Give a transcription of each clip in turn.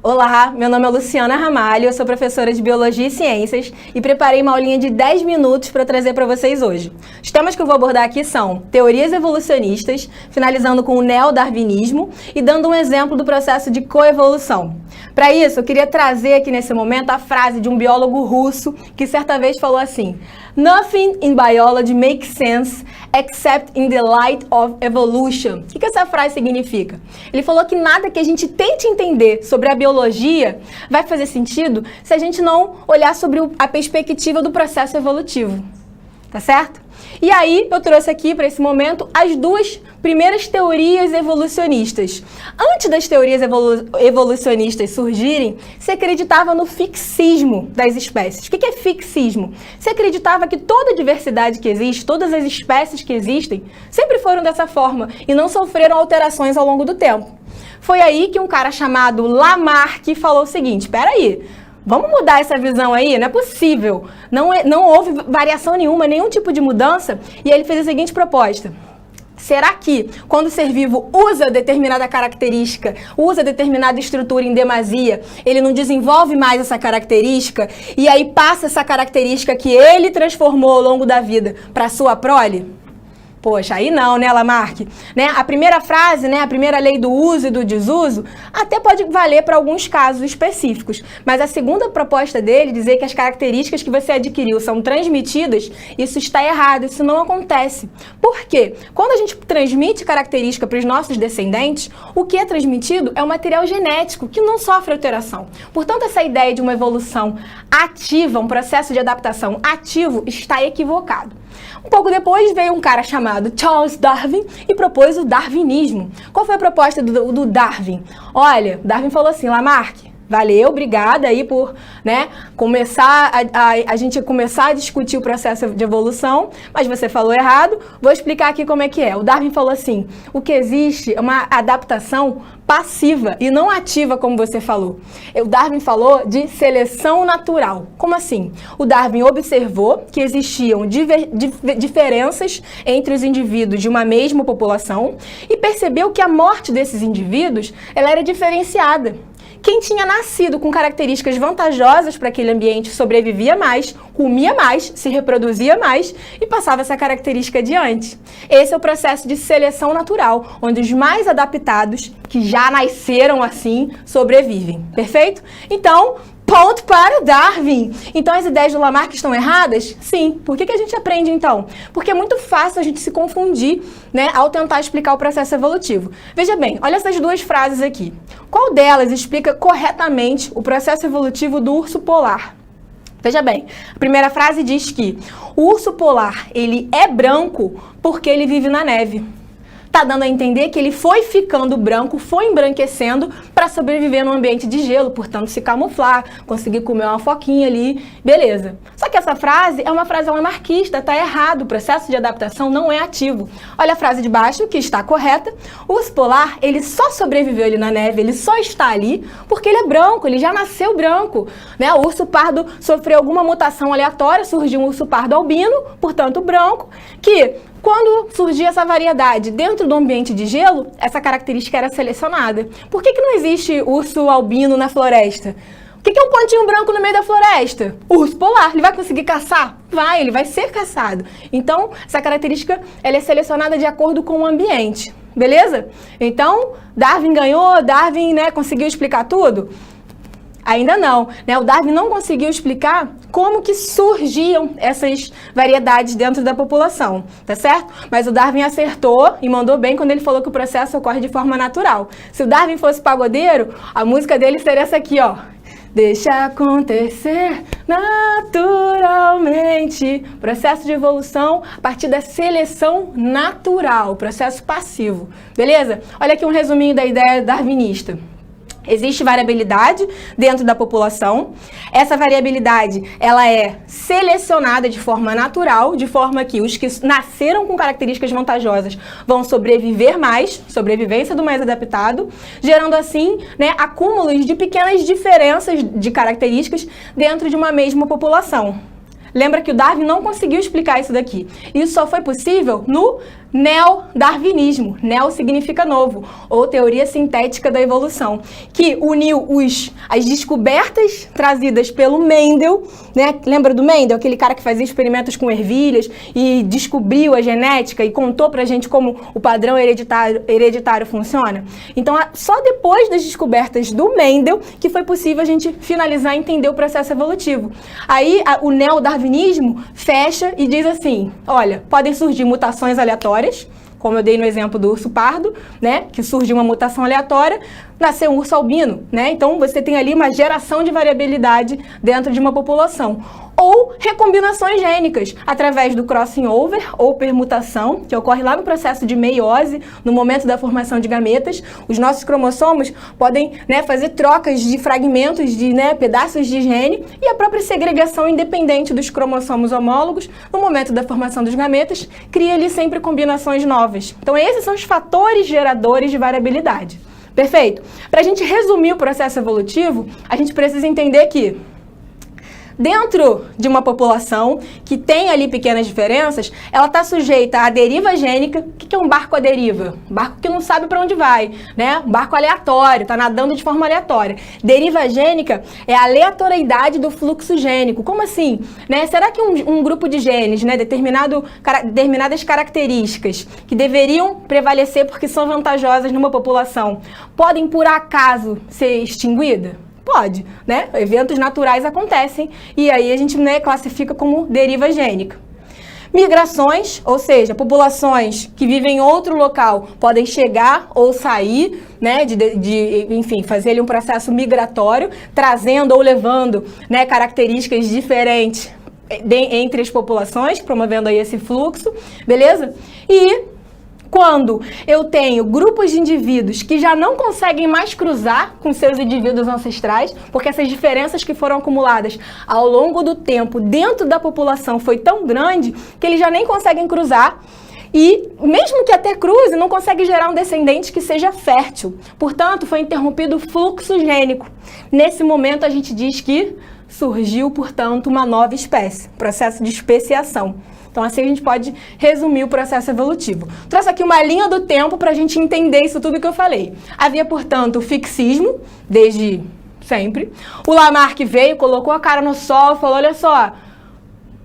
Olá, meu nome é Luciana Ramalho, eu sou professora de Biologia e Ciências e preparei uma aulinha de 10 minutos para trazer para vocês hoje. Os temas que eu vou abordar aqui são teorias evolucionistas, finalizando com o neodarwinismo e dando um exemplo do processo de coevolução. Para isso, eu queria trazer aqui nesse momento a frase de um biólogo russo que certa vez falou assim: "Nothing in biology makes sense except in the light of evolution." O que essa frase significa? Ele falou que nada que a gente tente entender sobre a biologia vai fazer sentido se a gente não olhar sobre a perspectiva do processo evolutivo. Tá certo? E aí, eu trouxe aqui para esse momento as duas primeiras teorias evolucionistas. Antes das teorias evolucionistas surgirem, se acreditava no fixismo das espécies. O que é fixismo? Se acreditava que toda a diversidade que existe, todas as espécies que existem, sempre foram dessa forma e não sofreram alterações ao longo do tempo. Foi aí que um cara chamado Lamarck falou o seguinte: espera aí, vamos mudar essa visão aí? Não é possível. Não houve variação nenhuma, nenhum tipo de mudança. E ele fez a seguinte proposta: será que, quando o ser vivo usa determinada característica, usa determinada estrutura em demasia, ele não desenvolve mais essa característica e aí passa essa característica que ele transformou ao longo da vida para a sua prole? Poxa, aí não, né, Lamarck? Né? A primeira frase, né, a primeira lei do uso e do desuso, até pode valer para alguns casos específicos. Mas a segunda proposta dele, dizer que as características que você adquiriu são transmitidas, isso está errado, isso não acontece. Por quê? Quando a gente transmite característica para os nossos descendentes, o que é transmitido é um material genético que não sofre alteração. Portanto, essa ideia de uma evolução ativa, um processo de adaptação ativo, está equivocado. Um pouco depois veio um cara chamado Charles Darwin e propôs o darwinismo. Qual foi a proposta do Darwin? Olha, Darwin falou assim: Lamarck, valeu, obrigada aí por, né, começar a gente começar a discutir o processo de evolução, mas você falou errado, vou explicar aqui como é que é. O Darwin falou assim: o que existe é uma adaptação passiva e não ativa, como você falou. O Darwin falou de seleção natural. Como assim? O Darwin observou que existiam diferenças entre os indivíduos de uma mesma população e percebeu que a morte desses indivíduos ela era diferenciada. Quem tinha nascido com características vantajosas para aquele ambiente sobrevivia mais, comia mais, se reproduzia mais e passava essa característica adiante. Esse é o processo de seleção natural, onde os mais adaptados, que já nasceram assim, sobrevivem. Perfeito? Então, ponto para o Darwin. Então, as ideias do Lamarck estão erradas? Sim. Por que a gente aprende, então? Porque é muito fácil a gente se confundir, né, ao tentar explicar o processo evolutivo. Veja bem, olha essas duas frases aqui. Qual delas explica corretamente o processo evolutivo do urso polar? Veja bem, a primeira frase diz que o urso polar, ele é branco porque ele vive na neve. Tá dando a entender que ele foi ficando branco, foi embranquecendo para sobreviver num ambiente de gelo, portanto se camuflar, conseguir comer uma foquinha ali, beleza. Só que essa frase é uma frase lamarquista, tá errado, o processo de adaptação não é ativo. Olha a frase de baixo, que está correta: o urso polar, ele só sobreviveu ali na neve, ele só está ali porque ele é branco, ele já nasceu branco, né? O urso pardo sofreu alguma mutação aleatória, surgiu um urso pardo albino, portanto branco, que quando surgia essa variedade dentro do ambiente de gelo, essa característica era selecionada. Por que não existe urso albino na floresta? O que é um pontinho branco no meio da floresta? O urso polar. Ele vai conseguir caçar? Vai, ele vai ser caçado. Então, essa característica ela é selecionada de acordo com o ambiente. Beleza? Então, Darwin ganhou, Darwin, né, conseguiu explicar tudo? Ainda não, né? O Darwin não conseguiu explicar como que surgiam essas variedades dentro da população, tá certo? Mas o Darwin acertou e mandou bem quando ele falou que o processo ocorre de forma natural. Se o Darwin fosse pagodeiro, a música dele seria essa aqui, ó: deixa acontecer naturalmente. Processo de evolução a partir da seleção natural, processo passivo. Beleza? Olha aqui um resuminho da ideia darwinista. Existe variabilidade dentro da população. Essa variabilidade, ela é selecionada de forma natural, de forma que os que nasceram com características vantajosas vão sobreviver mais, sobrevivência do mais adaptado, gerando assim, né, acúmulos de pequenas diferenças de características dentro de uma mesma população. Lembra que o Darwin não conseguiu explicar isso daqui. Isso só foi possível no neodarwinismo. Neo significa novo, ou teoria sintética da evolução, que uniu as descobertas trazidas pelo Mendel, né? Lembra do Mendel, aquele cara que fazia experimentos com ervilhas e descobriu a genética e contou pra gente como o padrão hereditário funciona? Então, só depois das descobertas do Mendel que foi possível a gente finalizar e entender o processo evolutivo. Aí, o neodarwinismo fecha e diz assim, olha, podem surgir mutações aleatórias, como eu dei no exemplo do urso pardo, né, que surgiu uma mutação aleatória, nasceu um urso albino, né? Então você tem ali uma geração de variabilidade dentro de uma população. Ou recombinações gênicas, através do crossing over ou permutação, que ocorre lá no processo de meiose, no momento da formação de gametas. Os nossos cromossomos podem, né, fazer trocas de fragmentos, de, né, pedaços de gene, e a própria segregação independente dos cromossomos homólogos, no momento da formação dos gametas, cria ali sempre combinações novas. Então esses são os fatores geradores de variabilidade. Perfeito? Para a gente resumir o processo evolutivo, a gente precisa entender que dentro de uma população que tem ali pequenas diferenças, ela está sujeita à deriva gênica. O que é um barco à deriva? Um barco que não sabe para onde vai, né? Um barco aleatório, está nadando de forma aleatória. Deriva gênica é a aleatoriedade do fluxo gênico. Como assim? Né? Será que um grupo de genes, né, determinadas características que deveriam prevalecer porque são vantajosas numa população, podem por acaso ser extinguidas? Pode, né? Eventos naturais acontecem e aí a gente, né, classifica como deriva gênica. Migrações, ou seja, populações que vivem em outro local podem chegar ou sair, né, enfim, fazer ali um processo migratório, trazendo ou levando, né, características diferentes entre as populações, promovendo aí esse fluxo, beleza? E quando eu tenho grupos de indivíduos que já não conseguem mais cruzar com seus indivíduos ancestrais, porque essas diferenças que foram acumuladas ao longo do tempo dentro da população foi tão grande que eles já nem conseguem cruzar e, mesmo que até cruze, não consegue gerar um descendente que seja fértil. Portanto, foi interrompido o fluxo gênico. Nesse momento, a gente diz que surgiu, portanto, uma nova espécie, processo de especiação. Então, assim a gente pode resumir o processo evolutivo. Trouxe aqui uma linha do tempo para a gente entender isso tudo que eu falei. Havia, portanto, o fixismo, desde sempre. O Lamarck veio, colocou a cara no sol e falou, olha só,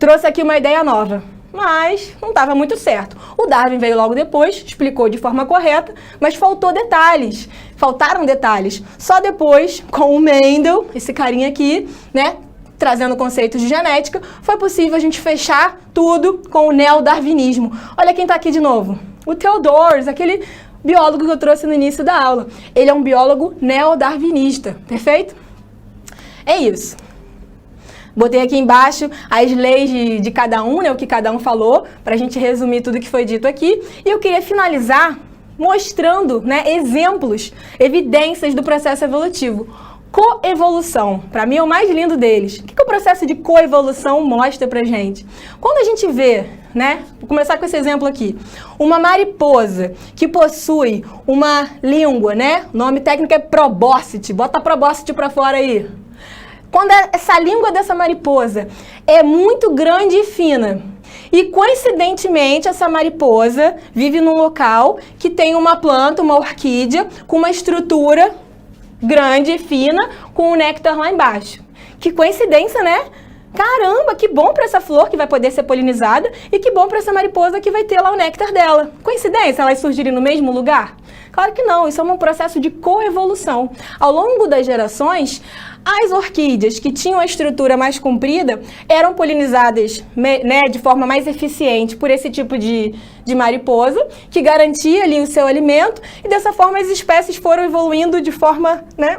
trouxe aqui uma ideia nova. Mas não estava muito certo. O Darwin veio logo depois, explicou de forma correta, mas faltaram detalhes. Só depois, com o Mendel, esse carinha aqui, né, trazendo conceitos de genética, foi possível a gente fechar tudo com o neodarwinismo. Olha quem está aqui de novo. O Theodore, aquele biólogo que eu trouxe no início da aula. Ele é um biólogo neodarwinista, perfeito? É isso. Botei aqui embaixo as leis de cada um, né, o que cada um falou, para a gente resumir tudo que foi dito aqui. E eu queria finalizar mostrando, né, exemplos, evidências do processo evolutivo. Coevolução, para mim é o mais lindo deles. O que o processo de coevolução mostra pra gente? Quando a gente vê, né, vou começar com esse exemplo aqui, uma mariposa que possui uma língua, né, o nome técnico é probóscite, bota probóscite pra fora aí. Quando essa língua dessa mariposa é muito grande e fina, e coincidentemente essa mariposa vive num local que tem uma planta, uma orquídea, com uma estrutura grande e fina, com o néctar lá embaixo. Que coincidência, né? Caramba, que bom para essa flor que vai poder ser polinizada e que bom para essa mariposa que vai ter lá o néctar dela. Coincidência elas surgirem no mesmo lugar? Claro que não, isso é um processo de coevolução. Ao longo das gerações, as orquídeas que tinham a estrutura mais comprida eram polinizadas, né, de forma mais eficiente por esse tipo de mariposa, que garantia ali o seu alimento, e dessa forma as espécies foram evoluindo de forma, né,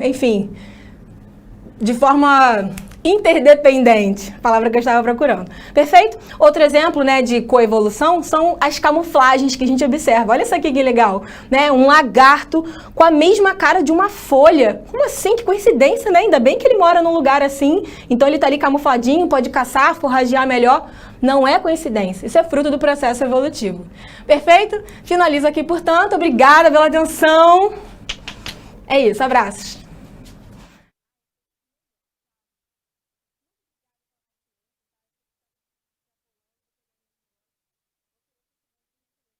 enfim, de forma interdependente, a palavra que eu estava procurando. Perfeito? Outro exemplo, né, de coevolução são as camuflagens que a gente observa. Olha isso aqui que legal, né? Um lagarto com a mesma cara de uma folha. Como assim? Que coincidência, né? Ainda bem que ele mora num lugar assim, então ele está ali camufladinho, pode caçar, forragear melhor. Não é coincidência, isso é fruto do processo evolutivo. Perfeito? Finalizo aqui, portanto. Obrigada pela atenção. É isso, abraços.